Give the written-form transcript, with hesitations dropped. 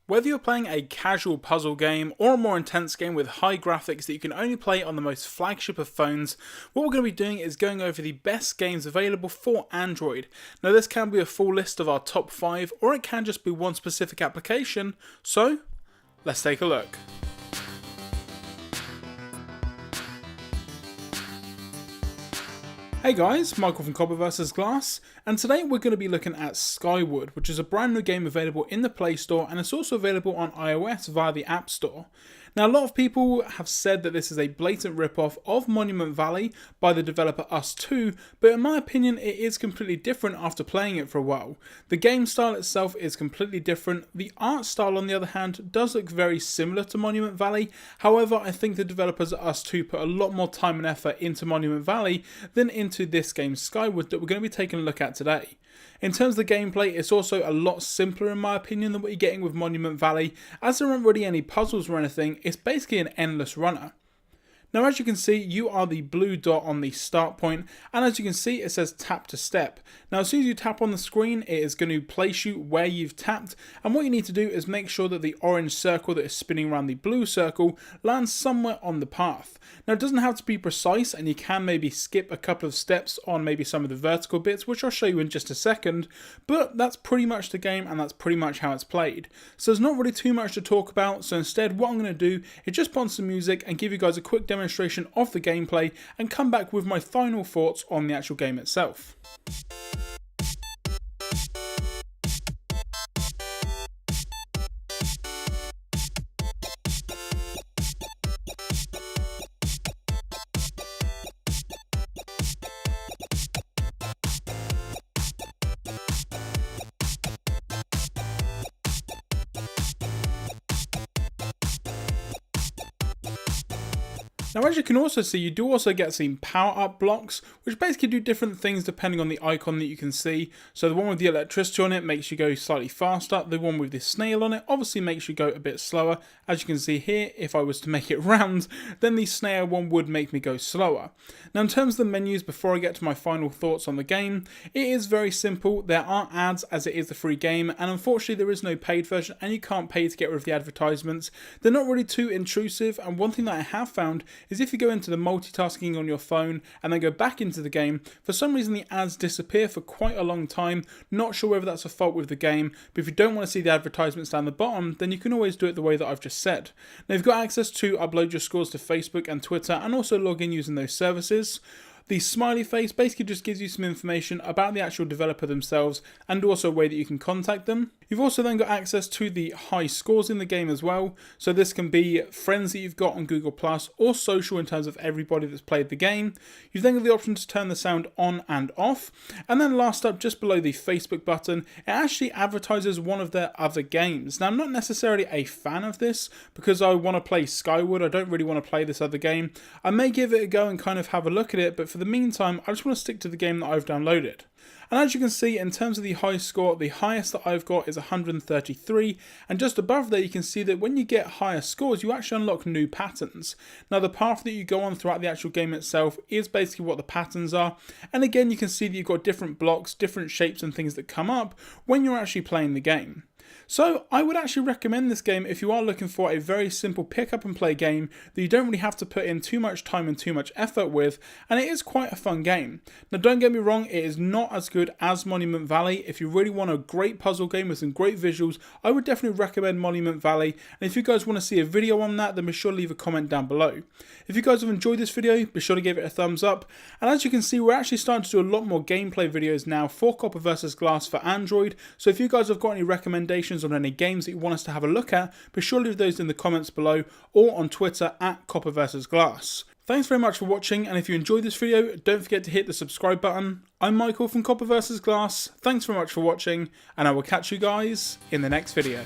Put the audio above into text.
Whether you're playing a casual puzzle game or a more intense game with high graphics that you can only play on the most flagship of phones, what we're going to be doing is going over the best games available for Android. Now this can be a full list of our top 5 or it can just be one specific application, so let's take a look. Hey guys, Michael from Copper vs Glass, and today we're going to be looking at Skyward, which is a brand new game available in the Play Store and it's also available on iOS via the App Store. Now a lot of people have said that this is a blatant rip-off of Monument Valley by the developer Us2, but in my opinion it is completely different after playing it for a while. The game style itself is completely different. The art style on the other hand does look very similar to Monument Valley, however I think the developers at Us2 put a lot more time and effort into Monument Valley than into this game Skyward that we're going to be taking a look at today. In terms of the gameplay, it's also a lot simpler in my opinion than what you're getting with Monument Valley, as there aren't really any puzzles or anything. It's basically an endless runner. Now as you can see, you are the blue dot on the start point, and as you can see it says tap to step. Now as soon as you tap on the screen it is going to place you where you've tapped, and what you need to do is make sure that the orange circle that is spinning around the blue circle lands somewhere on the path. Now it doesn't have to be precise, and you can maybe skip a couple of steps on maybe some of the vertical bits, which I'll show you in just a second, but that's pretty much the game and that's pretty much how it's played. So there's not really too much to talk about, so instead what I'm going to do is just put on some music and give you guys a quick demonstration of the gameplay and come back with my final thoughts on the actual game itself. Now as you can also see, you do also get some power up blocks, which basically do different things depending on the icon that you can see. So the one with the electricity on it makes you go slightly faster, the one with the snail on it obviously makes you go a bit slower. As you can see here, if I was to make it round, then the snail one would make me go slower. Now in terms of the menus, before I get to my final thoughts on the game, it is very simple. There aren't ads as it is the free game, and unfortunately there is no paid version and you can't pay to get rid of the advertisements. They're not really too intrusive, and one thing that I have found is if you go into the multitasking on your phone and then go back into the game, for some reason the ads disappear for quite a long time. Not sure whether that's a fault with the game, but if you don't want to see the advertisements down the bottom, then you can always do it the way that I've just said. Now you've got access to upload your scores to Facebook and Twitter and also log in using those services. The smiley face basically just gives you some information about the actual developer themselves and also a way that you can contact them. You've also then got access to the high scores in the game as well, so this can be friends that you've got on Google Plus or social in terms of everybody that's played the game. You've then got the option to turn the sound on and off, and then last up just below the Facebook button, it actually advertises one of their other games. Now I'm not necessarily a fan of this because I want to play Skyward, I don't really want to play this other game. I may give it a go and kind of have a look at it, but for the meantime I just want to stick to the game that I've downloaded. And as you can see, in terms of the high score, the highest that I've got is 133, and just above there you can see that when you get higher scores you actually unlock new patterns. Now the path that you go on throughout the actual game itself is basically what the patterns are, and again you can see that you've got different blocks, different shapes and things that come up when you're actually playing the game. So I would actually recommend this game if you are looking for a very simple pick up and play game that you don't really have to put in too much time and too much effort with, and it is quite a fun game. Now don't get me wrong, it is not as good as Monument Valley. If you really want a great puzzle game with some great visuals, I would definitely recommend Monument Valley, and if you guys want to see a video on that, then be sure to leave a comment down below. If you guys have enjoyed this video, be sure to give it a thumbs up, and as you can see we're actually starting to do a lot more gameplay videos now for Copper vs Glass for Android, so if you guys have got any recommendations on any games that you want us to have a look at, be sure to leave those in the comments below or on Twitter at Copper vs Glass. Thanks very much for watching, and if you enjoyed this video, don't forget to hit the subscribe button. I'm Michael from Copper vs Glass, thanks very much for watching, and I will catch you guys in the next video.